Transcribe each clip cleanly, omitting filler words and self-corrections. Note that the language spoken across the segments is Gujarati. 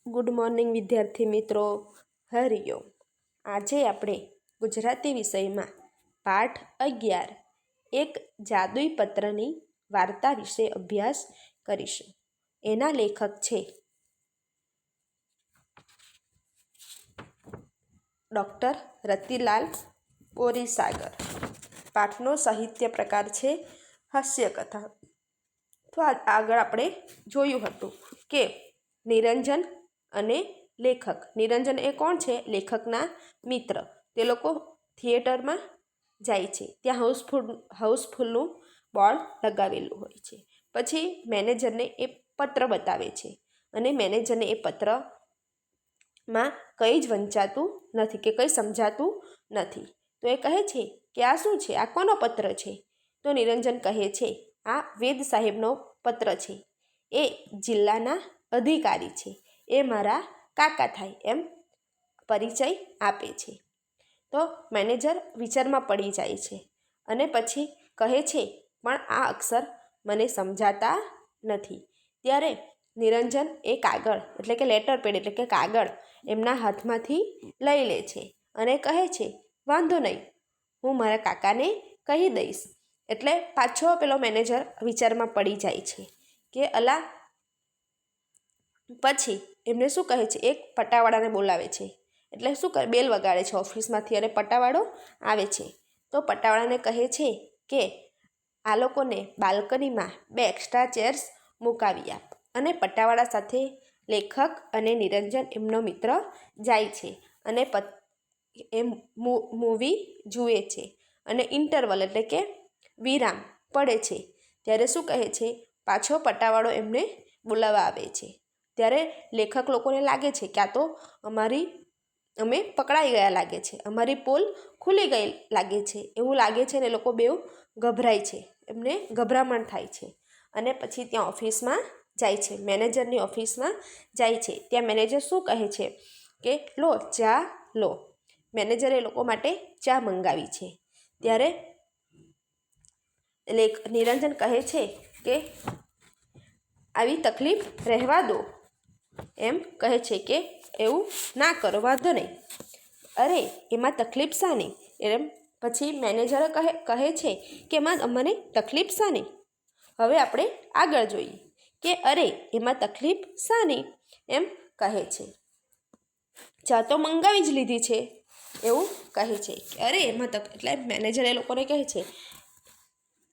ગુડ મોર્નિંગ વિદ્યાર્થી મિત્રો, હરિઓમ। આજે આપણે ગુજરાતી વિષયમાં પાઠ 11 એક જાદુઈ પત્રની વાર્તા વિશે અભ્યાસ કરીશું। એના લેખક છે ડૉક્ટર રતિલાલ બોરીસાગર। પાઠનો સાહિત્ય પ્રકાર છે હાસ્યકથા। તો આગળ આપણે જોયું હતું કે નિરંજન અને લેખક, નિરંજન એ કોણ છે? લેખકના મિત્ર। તે લોકો થિયેટરમાં જાય છે, ત્યાં હાઉસફુલનું બોર્ડ લગાવેલું હોય છે। પછી મેનેજરને એ પત્ર બતાવે છે અને મેનેજરને એ પત્રમાં કંઈ જ વંચાતું નથી કે કંઈ સમજાતું નથી। તો એ કહે છે કે આ શું છે? આ કોનો પત્ર છે? તો નિરંજન કહે છે આ વેદ સાહેબનો પત્ર છે। એ જિલ્લાના અધિકારી છે, એ મારા કાકા થાય એમ પરિચય આપે છે। તો મેનેજર વિચારમાં પડી જાય છે અને પછી કહે છે પણ આ અક્ષર મને સમજાતા નથી। ત્યારે નિરંજન એ કાગળ એટલે કે લેટર પેડ એટલે કે કાગળ એમના હાથમાંથી લઈ લે છે અને કહે છે વાંધો નહીં, હું મારા કાકાને કહી દઈશ। એટલે પાછો પેલો મેનેજર વિચારમાં પડી જાય છે કે અલા, પછી એમને શું કહે છે, એક પટાવાળાને બોલાવે છે। એટલે શું કરે, બેલ વગાડે છે ઓફિસમાંથી અને પટાવાળો આવે છે। તો પટાવાળાને કહે છે કે આ લોકોને બાલ્કનીમાં 2 એક્સ્ટ્રા ચેર્સ મુકાવી આપ। અને પટાવાળા સાથે લેખક અને નિરંજન એમનો મિત્ર જાય છે અને એ મૂવી જુએ છે અને ઇન્ટરવલ એટલે કે વિરામ પડે છે ત્યારે શું કહે છે, પાછો પટાવાળો એમને બોલાવવા આવે છે। ત્યારે લેખક લોકોને લાગે છે કે આ તો અમે પકડાઈ ગયા લાગે છે, અમારી પોલ ખુલી ગઈ લાગે છે એવું લાગે છે ને લોકો બેઉ ગભરાય છે, એમને ગભરામણ થાય છે અને પછી ત્યાં ઓફિસમાં જાય છે, મેનેજરની ઓફિસમાં જાય છે। ત્યાં મેનેજર શું કહે છે કે લો ચા લો। મેનેજરે એ લોકો માટે ચા મંગાવી છે। ત્યારે નિરંજન કહે છે કે આવી તકલીફ રહેવા દો, એમ કહે છે કે એવું ના કરો, વાંધો નહીં। અરે એમાં તકલીફ શાની? એમ પછી મેનેજરે કહે છે કે એમાં અમને તકલીફ શાની? હવે આપણે આગળ જોઈએ કે અરે એમાં તકલીફ શાની એમ કહે છે, ચા તો મંગાવી જ લીધી છે એવું કહે છે કે અરે એમાં એટલે મેનેજર એ લોકોને કહે છે,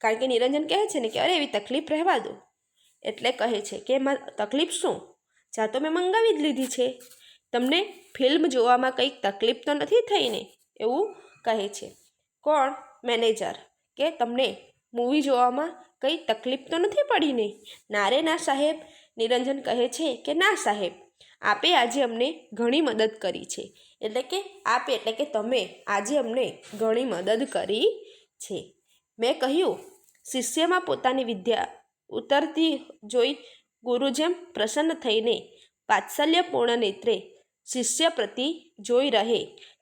કારણ કે નિરંજન કહે છે ને કે અરે એવી તકલીફ રહેવા દો। એટલે કહે છે કે એમાં તકલીફ શું? ચા તો મેં મંગાવી જ લીધી છે, તમને ફિલ્મ જોવામાં કંઈક તકલીફ તો નથી થઈ ને? એવું કહે છે। કોણ? મેનેજર કે તમને મૂવી જોવામાં કંઈ તકલીફ તો નથી પડી ને? ના રે ના સાહેબ। નિરંજન કહે છે કે ના સાહેબ, આપે આજે અમને ઘણી મદદ કરી છે। એટલે કે આપે એટલે કે તમે આજે અમને ઘણી મદદ કરી છે। મેં કહ્યું શિષ્યમાં પોતાની વિદ્યા ઉતરતી જોઈ ગુરુ જેમ પ્રસન્ન થઈને વાત્સલ્યપૂર્ણ નેત્રે શિષ્ય પ્રતિ જોઈ રહે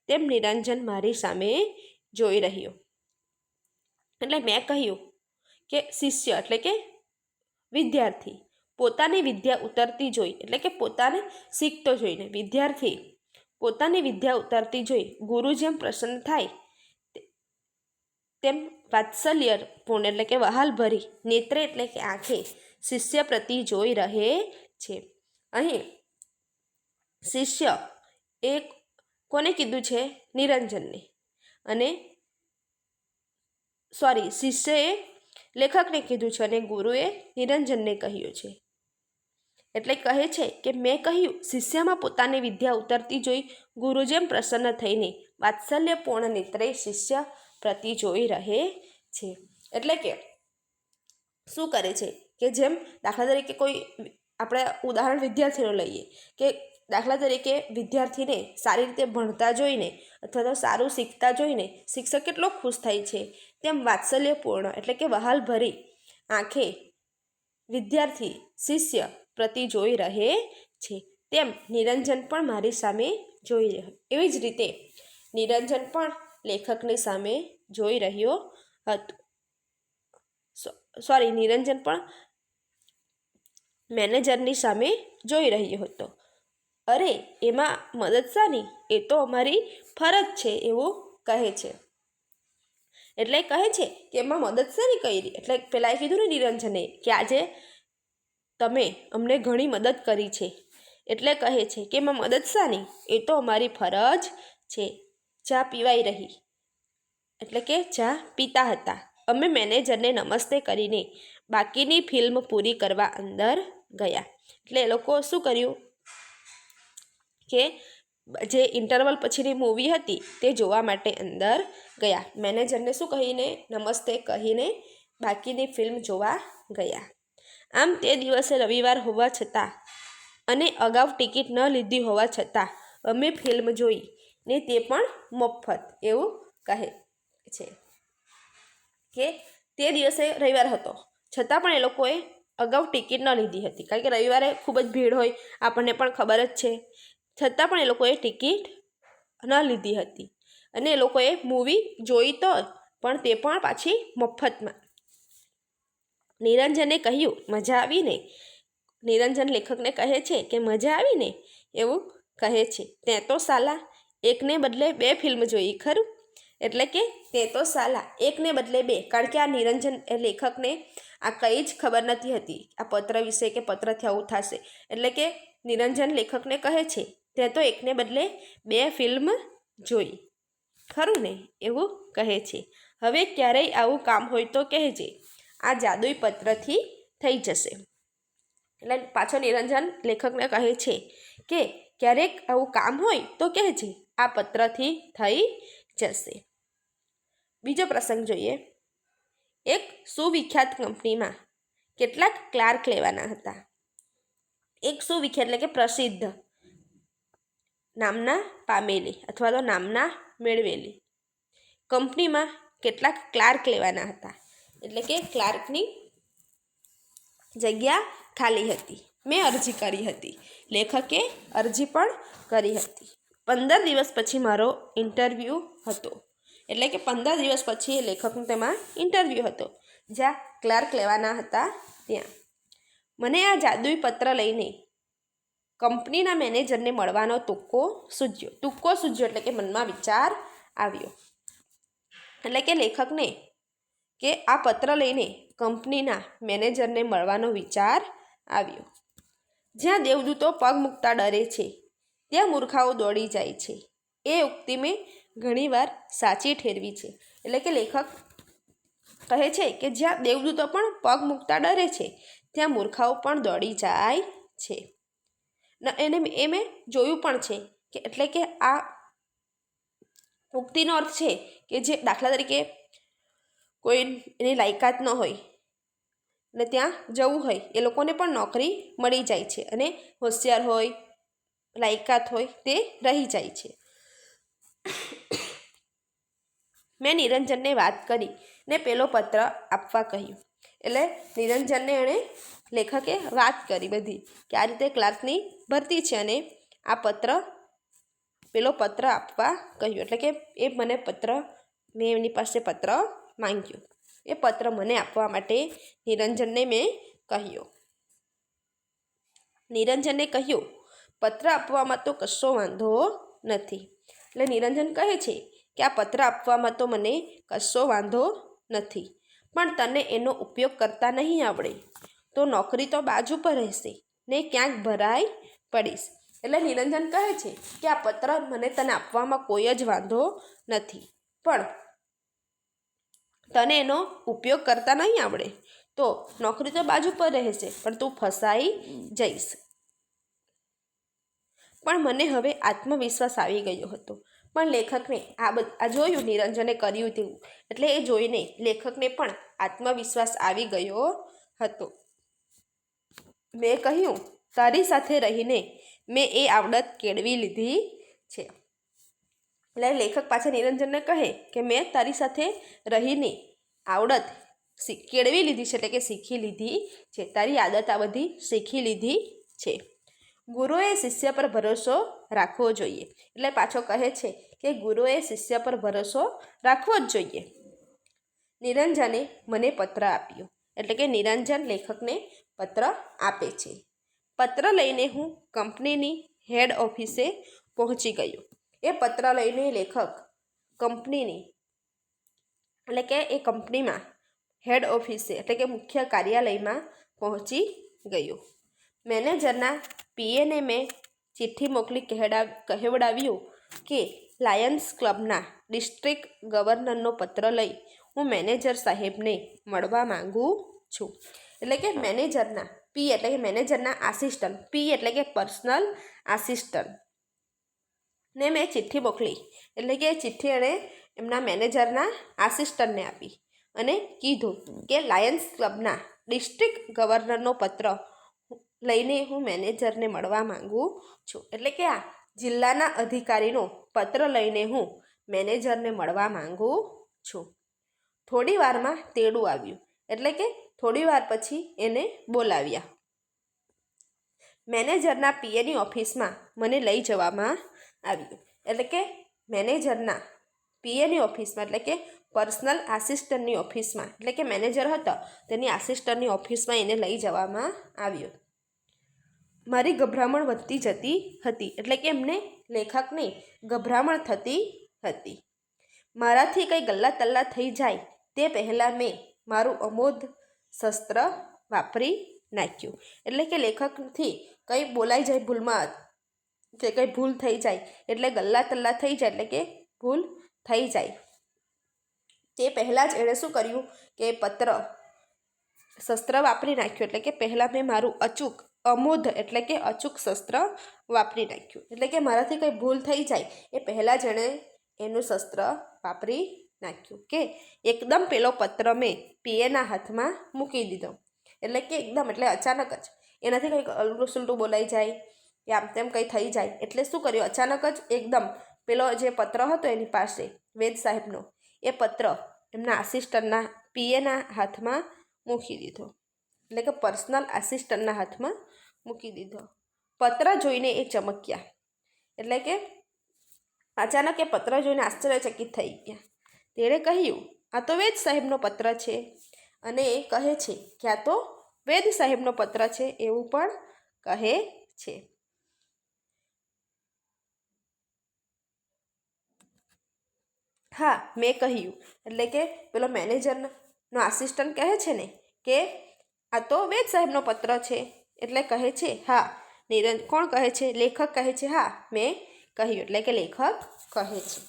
તેમ નિરંજન મારી સામે જોઈ રહ્યો। એટલે મેં કહ્યું કે શિષ્ય એટલે કે વિદ્યાર્થી પોતાની વિદ્યા ઉતરતી જોઈ એટલે કે પોતાને શીખતો જોઈને વિદ્યાર્થી પોતાની વિદ્યા ઉતરતી જોઈ ગુરુ જેમ પ્રસન્ન થાય તેમ વાત્સલ્યપૂર્ણ એટલે કે વહાલભરી નેત્રે એટલે કે આંખે શિષ્ય પ્રતિ જોઈ રહે છે। અહીં શિષ્ય એ કોને કીધું છે? નિરંજનને। અને શિષ્યએ લેખકને કીધું છે અને ગુરુએ નિરંજનને કહ્યું છે। એટલે કહે છે કે મેં કહ્યું શિષ્યમાં પોતાની વિદ્યા ઉતરતી જોઈ ગુરુ જેમ પ્રસન્ન થઈને વાત્સલ્યપૂર્ણ નેત્રે શિષ્ય પ્રતિ જોઈ રહે છે। એટલે કે શું કરે છે કે જેમ દાખલા તરીકે કોઈ આપણે ઉદાહરણ વિદ્યાર્થીનો લઈએ કે દાખલા તરીકે વિદ્યાર્થીને સારી રીતે ભણતા જોઈને અથવા તો સારું શીખતા જોઈને શિક્ષક કેટલો ખુશ થાય છે, તેમ વાત્સલ્યપૂર્ણ એટલે કે વહાલભરી આંખે વિદ્યાર્થી શિષ્ય પ્રતિ જોઈ રહે છે, તેમ નિરંજન પણ મારી સામે જોઈ રહ્યો। એવી જ રીતે નિરંજન પણ લેખકની સામે જોઈ રહ્યો હતો। નિરંજન પણ મેનેજરની સામે જોઈ રહ્યો હતો। અરે એમાં મદદ શાની, એ તો અમારી ફરજ છે એવું કહે છે. એટલે કહે છે કે એમાં મદદ શાની કરી. એટલે પેલાએ કીધું ને નિરંજને કે આજે તમે અમને ઘણી મદદ કરી છે. એટલે કહે છે કે એમાં મદદ શાની, એ તો અમારી ફરજ છે. ચા પીવાઈ રહી, એટલે કે ચા પીતા હતા. અમે મેનેજરને નમસ્તે કરીને બાકીની ફિલ્મ પૂરી કરવા અંદર ગયા. એટલે એ લોકો શું કર્યું કે જે ઇન્ટરવલ પછીની મૂવી હતી તે જોવા માટે અંદર ગયા. મેનેજરને શું કહીને, નમસ્તે કહીને બાકીની ફિલ્મ જોવા ગયા. આમ તે દિવસે રવિવાર હોવા છતાં અને અગાઉ ટિકિટ ન લીધી હોવા છતાં અમે ફિલ્મ જોઈ, ને તે પણ મફત એવું કહે છે. કે તે દિવસે રવિવાર હતો છતાં પણ એ લોકોએ અગાઉ ટિકિટ ન લીધી હતી, કારણ કે રવિવારે ખૂબ જ ભીડ હોય, આપણને પણ ખબર જ છે. છતાં પણ એ લોકોએ ટિકિટ ન લીધી હતી અને એ લોકોએ મૂવી જોઈ તો, પણ તે પણ પાછી મફતમાં. નિરંજને કહ્યું, મજા આવી ને. નિરંજન લેખકને કહે છે કે મજા આવી ને એવું કહે છે. તે તો સાલા એકને બદલે 2 ફિલ્મ જોઈ ખરું. એટલે કે તે તો સાલા એકને બદલે 2, કારણ કે આ નિરંજન એ લેખકને આ કંઈ જ ખબર નથી હતી આ પત્ર વિશે કે પત્રથી આવું થશે. એટલે કે નિરંજન લેખકને કહે છે તે તો એકને બદલે 2 ફિલ્મ જોઈ ખરું ને એવું કહે છે. હવે ક્યારેય આવું કામ હોય તો કહેજે, આ જાદુઈ પત્રથી થઈ જશે. એટલે પાછો નિરંજન લેખકને કહે છે કે ક્યારેક આવું કામ હોય તો કહેજે, આ પત્રથી થઈ જશે. બીજો પ્રસંગ જોઈએ. એક સુવિખ્યાત કંપનીમાં કેટલાક ક્લાર્ક લેવાના હતા. એક સુવિખ્યાત એટલે કે પ્રસિદ્ધ, નામના પામેલી અથવા તો નામના મેળવેલી કંપનીમાં કેટલાક ક્લાર્ક લેવાના હતા. એટલે કે ક્લાર્કની જગ્યા ખાલી હતી. મેં અરજી કરી હતી. લેખકે અરજી પણ કરી હતી. 15 દિવસ પછી મારો ઇન્ટરવ્યૂ હતો. એટલે કે 15 દિવસ પછી એ લેખકનું તેમાં ઇન્ટરવ્યૂ હતો, જ્યાં ક્લાર્ક લેવાના હતા ત્યાં. મને આ જાદુઈ પત્ર લઈને કંપનીના મેનેજરને મળવાનો તુક્કો સૂઝ્યો એટલે કે મનમાં વિચાર આવ્યો. એટલે કે લેખકને કે આ પત્ર લઈને કંપનીના મેનેજરને મળવાનો વિચાર આવ્યો. જ્યાં દેવદૂતો પગ મૂકતા ડરે છે, ત્યાં મૂર્ખાઓ દોડી જાય છે. એ ઉક્તિ મેં ઘણીવાર સાચી ઠેરવી છે. એટલે કે લેખક કહે છે કે જ્યાં દેવદૂતો પણ પગ મૂકતા ડરે છે, ત્યાં મૂર્ખાઓ પણ દોડી જાય છે. એને એ મેં જોયું પણ છે કે એટલે કે આ ઉક્તિનો અર્થ છે કે જે દાખલા તરીકે કોઈ એની લાયકાત ન હોય ને ત્યાં જવું હોય, એ લોકોને પણ નોકરી મળી જાય છે અને હોશિયાર હોય, લાયકાત હોય તે રહી જાય છે. મેં નિરંજનને વાત કરી ને પેલો પત્ર આપવા કહ્યું. એટલે નિરંજનને એણે લેખકે વાત કરી બધી કે આ રીતે ક્લાર્કની ભરતી છે અને આ પેલો પત્ર આપવા કહ્યું. એટલે કે એ મને મેં એમની પાસે પત્ર માંગ્યો. એ પત્ર મને આપવા માટે નિરંજનને મેં કહ્યું. નિરંજને કહ્યું, પત્ર આપવામાં તો કશો વાંધો નથી. એટલે નિરંજન કહે છે કે આ પત્ર આપવામાં તો મને કશો વાંધો નથી, પણ તને એનો ઉપયોગ કરતા નહીં આવડે તો નોકરી તો બાજુ પર રહેશે ને ક્યાંક ભરાઈ પડીશ. એટલે નિરંજન કહે છે કે આ પત્ર મને તને આપવામાં કોઈ જ વાંધો નથી, પણ તને એનો ઉપયોગ કરતા નહીં આવડે તો નોકરી તો બાજુ પર રહેશે, પણ તું ફસાઈ જઈશ. પણ મને હવે આત્મવિશ્વાસ આવી ગયો હતો. પણ લેખકને આ જોયું નિરંજને કર્યું તેવું, એટલે એ જોઈને લેખકને પણ આત્મવિશ્વાસ આવી ગયો હતો. મેં કહ્યું, તારી સાથે રહીને મેં એ આવડત કેળવી લીધી છે. એટલે લેખક પાછા નિરંજનને કહે કે મેં તારી સાથે રહીને આવડત કેળવી લીધી છે, એટલે કે શીખી લીધી છે. તારી આદત આ બધી શીખી લીધી છે. ગુરુએ શિષ્ય પર ભરોસો રાખવો જોઈએ. એટલે પાછો કહે છે કે ગુરુએ શિષ્ય પર ભરોસો રાખવો જ જોઈએ. નિરંજને મને પત્ર આપ્યો. એટલે કે નિરંજન લેખકને પત્ર આપે છે. પત્ર લઈને હું કંપનીની હેડ ઓફિસે પહોંચી ગયો. એ પત્ર લઈને લેખક કંપનીની એટલે કે એ કંપનીમાં હેડ ઓફિસે એટલે કે મુખ્ય કાર્યાલયમાં પહોંચી ગયો. મેનેજરના પીએને મેં ચિઠ્ઠી મોકલી કહેવડાવ્યું કે લાયન્સ ક્લબના ડિસ્ટ્રિક્ટ ગવર્નરનો પત્ર લઈ હું મેનેજર સાહેબને મળવા માંગુ છું. એટલે કે મેનેજરના પી એટલે કે મેનેજરના આસિસ્ટન્ટ, પી એટલે કે પર્સનલ આસિસ્ટન્ટ ને મેં ચિઠ્ઠી મોકલી. એટલે કે ચિઠ્ઠી એણે એમના મેનેજરના આસિસ્ટન્ટને આપી અને કીધું કે લાયન્સ ક્લબના ડિસ્ટ્રિક્ટ ગવર્નરનો પત્ર લઈને હું મેનેજરને મળવા માંગુ છું. એટલે કે આ જિલ્લાના અધિકારીનો પત્ર લઈને હું મેનેજરને મળવા માંગુ છું. થોડી વારમાં તેડું આવ્યું. એટલે કે થોડી વાર પછી એને બોલાવ્યા. મેનેજરના પીએની ઓફિસમાં મને લઈ જવામાં આવ્યું. એટલે કે મેનેજરના પીએની ઓફિસમાં એટલે કે પર્સનલ આસિસ્ટન્ટની ઓફિસમાં એટલે કે મેનેજર હતો તેની આસિસ્ટન્ટની ઓફિસમાં એને લઈ જવામાં આવ્યો. મારી ગભરામણ વધતી જતી હતી. એટલે કે એમને લેખકને ગભરામણ થતી હતી. મારાથી કંઈ ગલ્લા તલ્લા થઈ જાય તે પહેલાં મેં મારું અમોધ શસ્ત્ર વાપરી નાખ્યું. એટલે કે લેખકથી કંઈ બોલાઈ જાય ભૂલમાં કે કંઈ ભૂલ થઈ જાય એટલે ગલ્લા તલ્લા થઈ જાય એટલે કે ભૂલ થઈ જાય તે પહેલાં જ એણે શું કર્યું કે શસ્ત્ર વાપરી નાખ્યું. એટલે કે પહેલાં મેં મારું અમોધ એટલે કે અચૂક શસ્ત્ર વાપરી નાખ્યું. એટલે કે મારાથી કંઈ ભૂલ થઈ જાય એ પહેલાં જ એણે એનું શસ્ત્ર વાપરી નાખ્યું. કે એકદમ પેલો પત્ર મેં પીએના હાથમાં મૂકી દીધો. એટલે કે એકદમ એટલે અચાનક જ એનાથી કંઈક અલટું સુલટું બોલાઈ જાય કે આમ તેમ કંઈ થઈ જાય એટલે શું કર્યું અચાનક જ એકદમ પેલો જે પત્ર હતો એની પાસે વેદ સાહેબનો એ પત્ર એમના આસિસ્ટન્ટના પીએના હાથમાં મૂકી દીધો. એટલે કે પર્સનલ આસિસ્ટન્ટના હાથમાં મૂકી દીધો. પત્ર જોઈને એ ચમક્યા. એટલે કે અચાનક એ પત્ર જોઈને આશ્ચર્યચકિત થઈ ગયા. તેણે કહ્યું આ તો વેદ સાહેબનો પત્ર છે. અને એ કહે છે કે આ તો વેદ સાહેબનો પત્ર છે એવું પણ કહે છે. હા મેં કહ્યું. એટલે કે પેલો મેનેજરનો આસિસ્ટન્ટ કહે છે ને કે આ તો વેદ સાહેબનો પત્ર છે. એટલે કહે છે હા. કોણ કહે છે? લેખક કહે છે હા મેં કહ્યું. એટલે કે લેખક કહે છે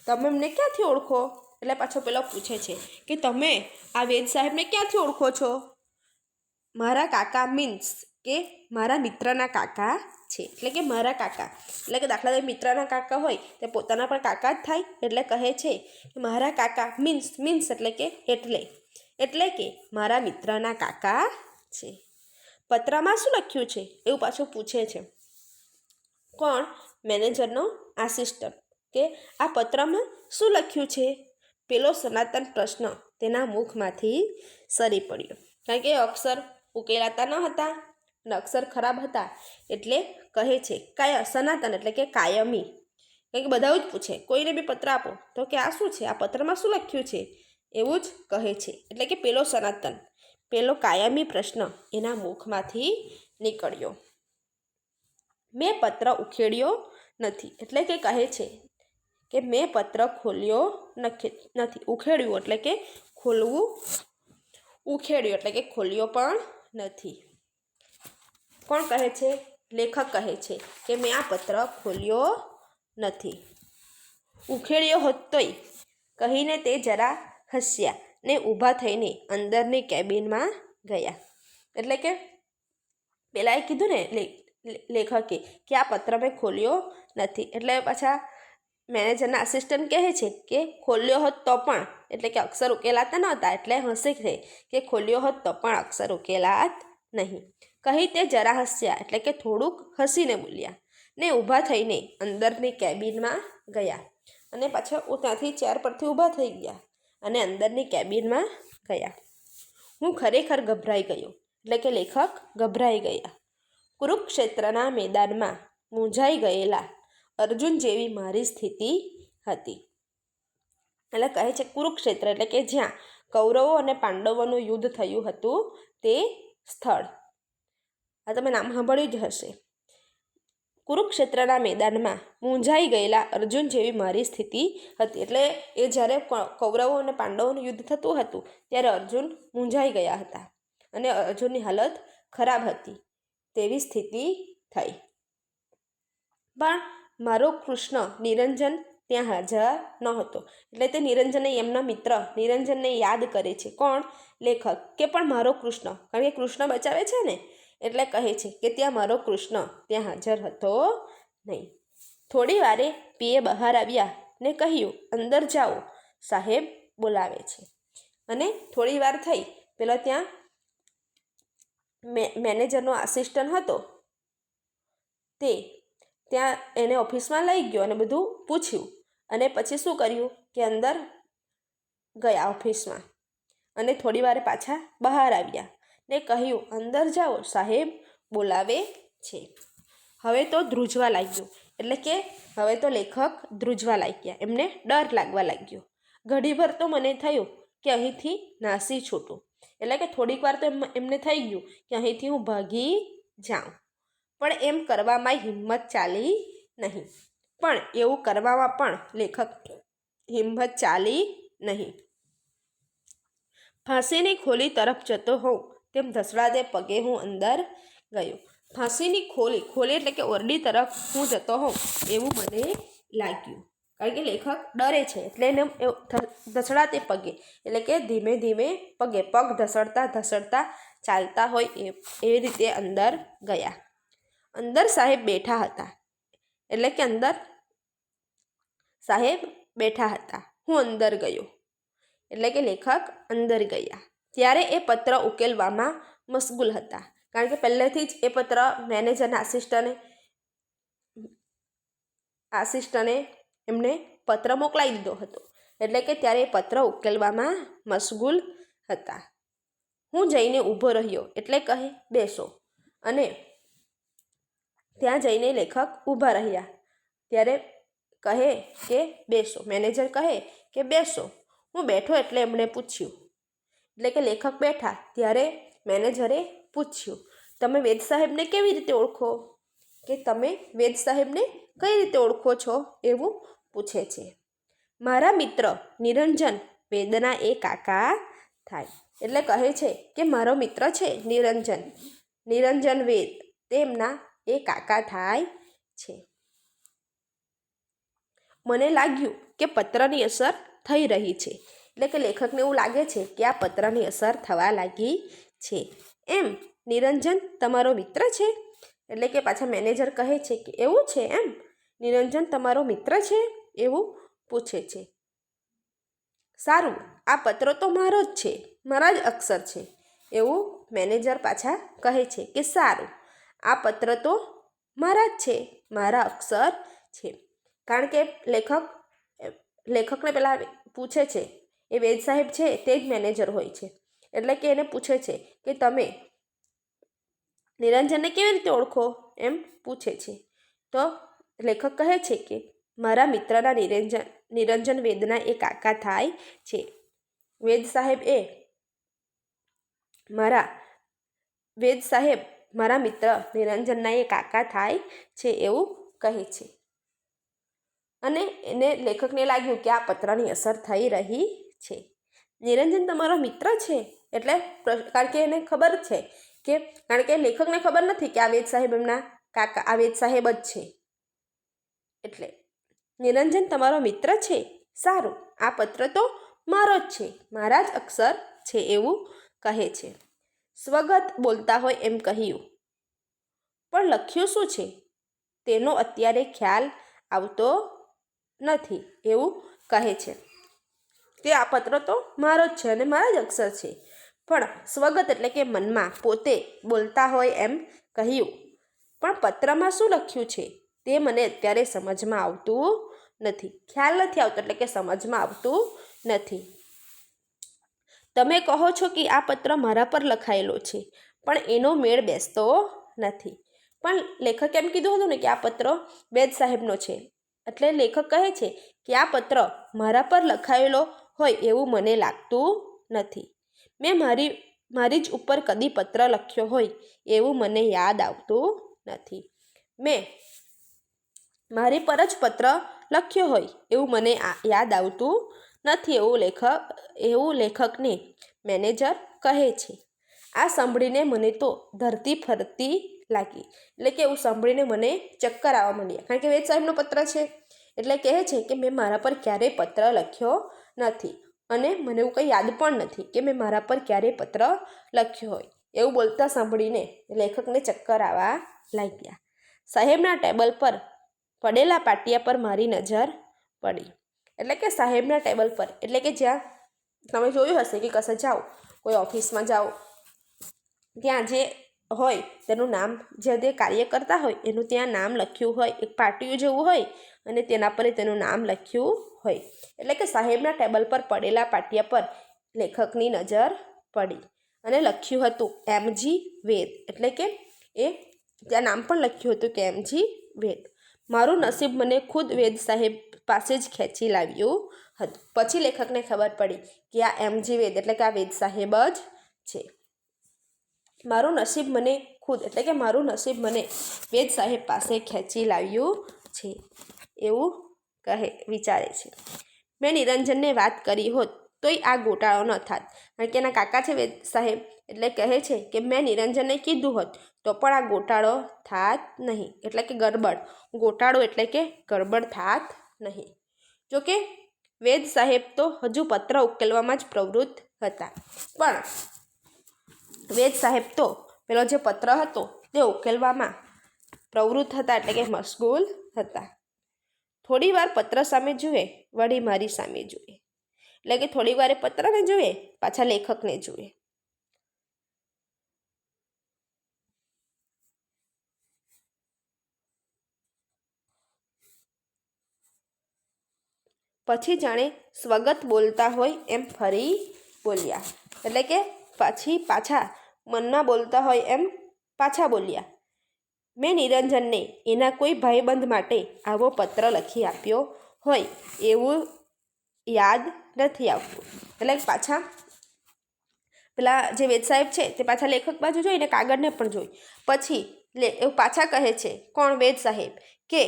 તમે એમને ક્યાંથી ઓળખો? એટલે પાછો પેલો પૂછે છે કે તમે આ વેદ સાહેબને ક્યાંથી ઓળખો છો? મારા કાકા મીન્સ કે મારા મિત્રના કાકા છે. એટલે કે મારા કાકા એટલે કે દાખલા તરીકે મિત્રના કાકા હોય તે પોતાના પણ કાકા જ થાય. એટલે કહે છે કે મારા કાકા મીન્સ એટલે કે મારા મિત્રના કાકા છે. પત્રમાં શું લખ્યું છે એવું પાછું પૂછે છે. કોણ? મેનેજરનો આસિસ્ટન્ટ કે આ પત્રમાં શું લખ્યું છે? પેલો સનાતન પ્રશ્ન તેના મુખમાંથી સરી પડ્યો. કારણ કે અક્ષર ઉકેલાતા ન હતા અને અક્ષર ખરાબ હતા એટલે કહે છે સનાતન એટલે કે કાયમી. કારણ કે બધા જ પૂછે કોઈને બી પત્ર આપો તો કે આ શું છે? આ પત્રમાં શું લખ્યું છે? એવું જ કહે છે. એટલે કે પેલો કાયમી પ્રશ્ન એના મુખમાંથી નીકળ્યો. મેં પત્ર ઉખેડ્યો નથી. એટલે કે કહે છે કે મેં પત્ર ખોલ્યો નથી. ઉખેડ્યું એટલે કે ખોલવું. ઉખેડ્યું એટલે કે ખોલ્યો પણ નથી. કોણ કહે છે? લેખક કહે છે કે મેં આ પત્ર ખોલ્યો નથી. ઉખેડ્યો હોત તોય કહીને તે જરા હસ્યા ને ઊભા થઈને અંદરની કેબિનમાં ગયા. એટલે કે પેલાએ કીધું ને લેખકે કે આ પત્ર મેં ખોલ્યો નથી. એટલે પાછા મેનેજરના આસિસ્ટન્ટ કહે છે કે ખોલ્યો હોત તો પણ એટલે કે અક્ષર ઉકેલાતા નહોતા એટલે હસે છે કે ખોલ્યો હોત તો પણ અક્ષર ઉકેલાત નહીં. કહી તે જરા હસ્યા એટલે કે થોડુંક હસીને બોલ્યા ને ઊભા થઈને અંદરની કેબિનમાં ગયા. અને પાછા ત્યાંથી ચેર પરથી ઊભા થઈ ગયા અને અંદરની કેબિનમાં ગયા. હું ખરેખર ગભરાઈ ગયો. એટલે કે લેખક ગભરાઈ ગયા. કુરુક્ષેત્રના મેદાનમાં મૂંઝાઈ ગયેલા અર્જુન જેવી મારી સ્થિતિ હતી. એટલે કહે છે કુરુક્ષેત્ર એટલે કે જ્યાં કૌરવો અને પાંડવોનું યુદ્ધ થયું હતું તે સ્થળ. આ તમે નામ સાંભળ્યું જ હશે. કુરુક્ષેત્રના મેદાનમાં મૂંઝાઈ ગયેલા અર્જુન જેવી મારી સ્થિતિ હતી. એટલે એ જ્યારે કૌરવો અને પાંડવોનું યુદ્ધ થતું હતું ત્યારે અર્જુન મૂંઝાઈ ગયા હતા અને અર્જુનની હાલત ખરાબ હતી તેવી સ્થિતિ થઈ. પણ મારો કૃષ્ણ નિરંજન ત્યાં હાજર નહોતો. એટલે તે નિરંજને એમના મિત્ર નિરંજનને યાદ કરે છે. કોણ? લેખક. કે પણ મારો કૃષ્ણ, કારણ કે કૃષ્ણ બચાવે છે ને, એટલે કહે છે કે ત્યાં મારો કૃષ્ણ ત્યાં હાજર હતો નહીં. થોડી વારે પીએ બહાર આવ્યા ને કહ્યું, અંદર જાઓ, સાહેબ બોલાવે છે. અને થોડી વાર થઈ પેલો ત્યાં મેનેજરનો આસિસ્ટન્ટ હતો તે ત્યાં એને ઓફિસમાં લઈ ગયો અને બધું પૂછ્યું અને પછી શું કર્યું કે અંદર ગયા ઓફિસમાં અને થોડી વાર પાછા બહાર આવ્યા ને કહ્યું, અંદર જાઓ, સાહેબ બોલાવે છે. હવે તો ધ્રુજવા લાગ્યું. એટલે કે હવે તો લેખક ધ્રુજવા લાગ્યા, એમને ડર લાગવા લાગ્યો. ઘડીભર તો મને થયું કે અહીંથી નાસી છૂટું. એટલે કે થોડીક વાર તો એમને થઈ ગયું કે અહીંથી હું ભાગી જાઉં, પણ એમ કરવામાં હિંમત ચાલી નહીં. પણ એવું કરવામાં પણ લેખક હિંમત ચાલી નહીં. ફાંસીની ખોલી તરફ જતો હોઉં તેમ ધસડાદે પગે હું અંદર ગયો. ફાંસીની ખોલી એટલે કે ઓરડી તરફ હું જતો હોઉં એવું મને લાગ્યું. કારણ કે લેખક ડરે છે એટલે એને ધસડાતે પગે એટલે કે ધીમે ધીમે પગે, પગ ધસડતા ચાલતા હોય એવી રીતે અંદર ગયા. અંદર સાહેબ બેઠા હતા. એટલે કે અંદર સાહેબ બેઠા હતા. હું અંદર ગયો. એટલે કે લેખક અંદર ગયા. ત્યારે એ પત્ર ઉકેલવામાં મશગુલ હતા. કારણ કે પહેલેથી જ એ પત્ર મેનેજરના આસિસ્ટન્ટે એમને પત્ર મોકલાવી દીધો હતો. એટલે કે ત્યારે એ પત્ર ઉકેલવામાં મશગુલ હતા. હું જઈને ઊભો રહ્યો. એટલે કહે, બેસો. અને ત્યાં જઈને લેખક ઊભા રહ્યા. ત્યારે કહે કે બેસો. મેનેજર કહે કે બેસો. હું બેઠો એટલે એમણે પૂછ્યું. એટલે કે લેખક બેઠા ત્યારે મેનેજરે પૂછ્યું, તમે વેદ સાહેબને કેવી રીતે ઓળખો? કે તમે વેદ સાહેબને કઈ રીતે ઓળખો છો? એવું પૂછે છે. મારા મિત્ર નિરંજન વેદના એ કાકા થાય. એટલે કહે છે કે મારો મિત્ર છે નિરંજન વેદ, તેમના એ કાકા થાય છે. મને લાગ્યું કે પત્રની અસર થઈ રહી છે. એટલે કે લેખકને એવું લાગે છે કે આ પત્રની અસર થવા લાગી છે. એમ નિરંજન તમારો મિત્ર છે? એટલે કે પાછા મેનેજર કહે છે કે એવું છે એમ, નિરંજન તમારો મિત્ર છે? એવું પૂછે છે. સારું, આ પત્ર તો મારો જ છે, મારા જ અક્ષર છે. એવું મેનેજર પાછા કહે છે કે સારું, આ પત્ર તો મારા જ છે, મારા અક્ષર છે. કારણ કે લેખકને પહેલાં પૂછે છે, એ વેદ સાહેબ છે તે જ મેનેજર હોય છે. એટલે કે એને પૂછે છે કે તમે નિરંજનને કેવી રીતે ઓળખો? એમ પૂછે છે. તો લેખક કહે છે કે મારા મિત્રના નિરંજન વેદના એ કાકા થાય છે. વેદ સાહેબ મારા મિત્ર નિરંજનના એ કાકા થાય છે એવું કહે છે. અને એને લેખકને લાગ્યું કે આ પત્રની અસર થઈ રહી છે. નિરંજન તમારો મિત્ર છે? એટલે કારણ કે એને ખબર છે કે, કારણ કે લેખકને ખબર નથી કે આ વેદ સાહેબ એમના કાકા, આ વેદ સાહેબ જ છે. એટલે નિરંજન તમારો મિત્ર છે? સારું, આ પત્ર તો મારો જ છે, મારા જ અક્ષર છે એવું કહે છે. સ્વગત બોલતા હોય એમ કહ્યું, પણ લખ્યું શું છે તેનો અત્યારે ખ્યાલ આવતો નથી એવું કહે છે. કે આ પત્ર તો મારો જ છે અને મારા જ અક્ષર છે. પણ સ્વગત એટલે કે મનમાં પોતે બોલતા હોય એમ કહ્યું, પણ પત્રમાં શું લખ્યું છે તે મને અત્યારે સમજમાં આવતું નથી. ખ્યાલ નથી આવતો એટલે કે સમજમાં આવતું નથી. તમે કહો છો કે આ પત્ર મારા પર લખાયેલો છે, પણ એનો મેળ બેસતો નથી. પણ લેખકે એમ કીધું હતું ને કે આ પત્ર વેદ સાહેબનો છે. એટલે લેખક કહે છે કે આ પત્ર મારા પર લખાયેલો હોય એવું મને લાગતું નથી. મેં મારી જ ઉપર કદી પત્ર લખ્યો હોય એવું મને યાદ આવતું નથી. મેં મારી પર જ પત્ર લખ્યો હોય એવું મને યાદ આવતું નથી, એવું લેખકને મેનેજર કહે છે. આ સાંભળીને મને તો ધરતી ફરતી લાગી. એટલે કે એવું સાંભળીને મને ચક્કર આવવા માંડ્યા, કારણ કે વેદ સાહેબનો પત્ર છે. એટલે કહે છે કે મેં મારા પર ક્યારેય પત્ર લખ્યો નથી અને મને એવું કંઈ યાદ પણ નથી કે મેં મારા પર ક્યારેય પત્ર લખ્યો હોય. એવું બોલતા સાંભળીને લેખકને ચક્કર આવવા લાગ્યા. સાહેબના ટેબલ પર પડેલા પાટિયા પર મારી નજર પડી. એટલે કે સાહેબના ટેબલ પર, એટલે કે જ્યાં તમે જોયું હશે કે કશે જાઓ, કોઈ ઓફિસમાં જાઓ, ત્યાં જે હોય તેનું નામ, જે તે કાર્ય કરતા હોય એનું ત્યાં નામ લખ્યું હોય, એક પાટિયું જેવું હોય અને તેના પર તેનું નામ લખ્યું હોય. એટલે કે સાહેબના ટેબલ પર પડેલા પાટિયા પર લેખકની નજર પડી અને લખ્યું હતું એમજી વેદ. એટલે કે એ ત્યાં નામ પણ લખ્યું હતું કે એમજી વેદ. મારું નસીબ મને ખુદ વેદ સાહેબ પાસે જ ખેંચી લાવ્યું હતું. પછી લેખકને ખબર પડી કે આ એમજી વેદ એટલે કે આ વેદ સાહેબ જ છે. મારું નસીબ મને ખુદ, એટલે કે મારું નસીબ મને વેદ સાહેબ પાસે ખેંચી લાવ્યું છે એવું વિચારે છે. મેં નિરંજનને વાત કરી હોત તોય આ ગોટાળો ન થાત, કારણ કે એના કાકા છે વેદ સાહેબ, એટલે કહે છે કે મેં નિરંજનને કીધું હોત તો પણ આ ગોટાળો થાત નહીં, એટલે કે ગડબડ. ગોટાળો એટલે કે ગડબડ થાત નહીં. જોકે વેદ સાહેબ તો હજુ પત્ર ઉકેલવામાં જ પ્રવૃત્ત હતા, પણ વેદ સાહેબ તો પેલો જે પત્ર હતો તે ઉકેલવામાં પ્રવૃત્ત હતા, એટલે કે મશગુલ હતા. થોડી વાર પત્ર સામે જુએ, વળી મારી સામે જુએ. એટલે કે થોડી વાર પત્રને જુએ, પાછા લેખકને જુએ. પછી જાણે સ્વગત બોલતા હોય એમ ફરી બોલ્યા. એટલે કે પછી પાછા મનમાં બોલતા હોય એમ પાછા બોલ્યા. મેં નિરંજનને એના કોઈ ભાઈબંધ માટે આવો પત્ર લખી આપ્યો હોય એવું યાદ નથી આવતું. એટલે પાછા પેલા જે વેદ સાહેબ છે તે પાછા લેખક બાજુ જોઈને કાગળને પણ જોઈ. પછી એવું પાછા કહે છે, કોણ? વેદ સાહેબ, કે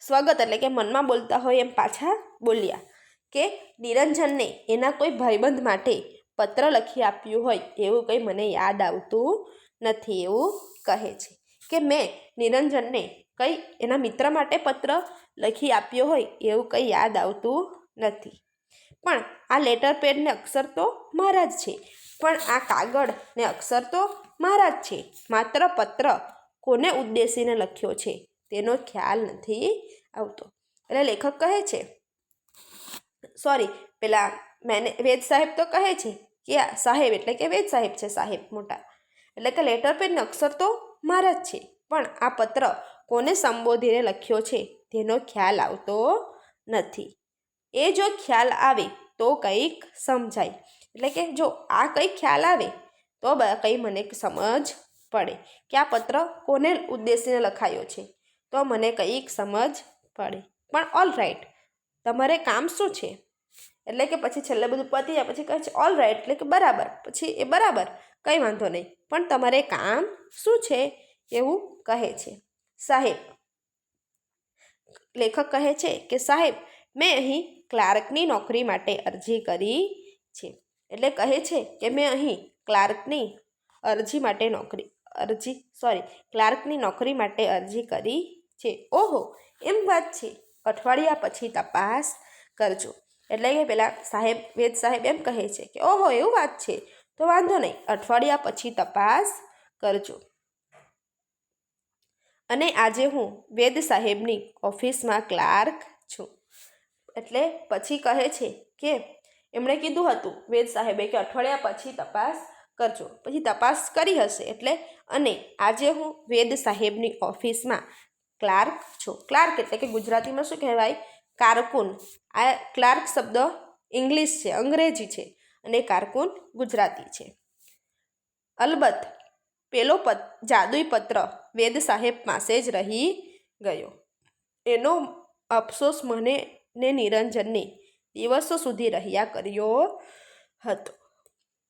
સ્વગત એટલે કે મનમાં બોલતા હોય એમ પાછા બોલ્યા કે નિરંજનને એના કોઈ ભાઈબંધ માટે પત્ર લખી આપ્યું હોય એવું કંઈ મને યાદ આવતું નથી એવું કહે છે. કે મેં નિરંજનને કંઈ એના મિત્ર માટે પત્ર લખી આપ્યો હોય એવું કંઈ યાદ આવતું નથી. પણ આ લેટર પેડ ને અક્ષર તો મારા જ છે, પણ આ કાગળ ને અક્ષર તો મારા જ છે. માત્ર પત્ર કોને ઉદ્દેશીને લખ્યો છે તેનો ખ્યાલ નથી આવતો. એટલે લેખક કહે છે, પેલા વેદ સાહેબ તો કહે છે કે આ સાહેબ એટલે કે વેદ સાહેબ છે, સાહેબ મોટા, એટલે કે લેટર પેડ ને અક્ષર તો મારા જ છે, પણ આ પત્ર કોને સંબોધીને લખ્યો છે તેનો ખ્યાલ આવતો નથી. એ જો ખ્યાલ આવે તો કંઈક સમજાય. એટલે કે જો આ કંઈક ખ્યાલ આવે તો કંઈ મને સમજ પડે કે આ પત્ર કોને ઉદ્દેશીને લખાયો છે, તો મને કંઈક સમજ પડે. પણ ઓલ રાઈટ, તમારે કામ શું છે? એટલે કે પછી છેલ્લે બધું પતી જાય પછી કહે છે ઓલ રાઈટ, એટલે કે બરાબર. પછી એ બરાબર, કંઈ વાંધો નહીં, પણ તમારે કામ શું છે એવું કહે છે. સાહેબ, લેખક કહે છે કે સાહેબ, મેં અહીં ક્લાર્કની નોકરી માટે અરજી કરી છે. એટલે કહે છે કે મેં અહીં ક્લાર્કની નોકરી માટે અરજી કરી છે. ઓહો, એમ વાત છે, અઠવાડિયા પછી તપાસ કરજો. એટલે કે પેલા વેદ સાહેબ એમ કહે છે કે ઓહો, એવું વાત છે, તો વાંધો નહીં, અઠવાડિયા પછી તપાસ કરજો. અને આજે હું વેદ સાહેબની ઓફિસમાં ક્લાર્ક છું. એટલે પછી કહે છે કે એમણે કીધું હતું વેદ સાહેબે કે અઠવાડિયા પછી તપાસ કરજો. પછી તપાસ કરી હશે એટલે, અને આજે હું વેદ સાહેબની ઓફિસમાં ક્લાર્ક છું. ક્લાર્ક એટલે કે ગુજરાતીમાં શું કહેવાય? કારકુન. આ ક્લાર્ક શબ્દ ઇંગ્લિશ છે, અંગ્રેજી છે, અને કારકુન ગુજરાતી છે. અલબત્ત પેલો જાદુઈ પત્ર વેદ સાહેબ પાસે જ રહી ગયો. એનો અફસોસ મને ને નિરંજનને દિવસો સુધી રહ્યા કર્યો હતો.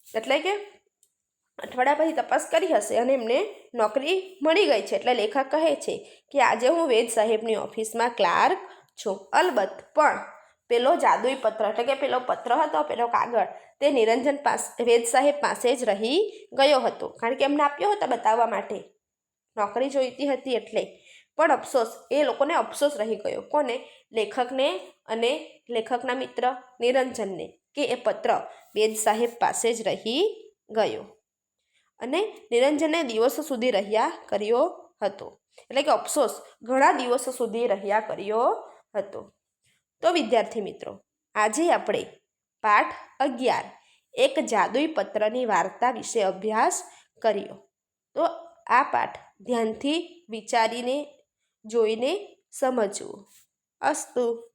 એટલે કે અઠવાડિયા પછી તપાસ કરી હશે અને એમને નોકરી મળી ગઈ છે. એટલે લેખક કહે છે કે આજે હું વેદ સાહેબની ઓફિસમાં ક્લાર્ક છું. અલબત્ત, પણ પેલો જાદુઈ પત્ર એટલે કે પેલો પત્ર હતો, પેલો કાગળ, તે નિરંજન વેદ સાહેબ પાસે જ રહી ગયો હતો, કારણ કે એમને આપ્યો હતો બતાવવા માટે, નોકરી જોઈતી હતી એટલે. પણ અફસોસ, એ લોકોને અફસોસ રહી ગયો. કોને? લેખકને અને લેખકના મિત્ર નિરંજનને, કે એ પત્ર વેદ સાહેબ પાસે જ રહી ગયો અને નિરંજને દિવસો સુધી રહ્યા કર્યો હતો. એટલે કે અફસોસ ઘણા દિવસો સુધી રહ્યા કર્યો હતો. તો વિદ્યાર્થી મિત્રો, આજે આપણે પાઠ 11 એક જાદુઈ પત્રની વાર્તા વિશે અભ્યાસ કર્યો. તો આ પાઠ ધ્યાનથી વિચારીને જોઈને સમજવું. અસ્તુ.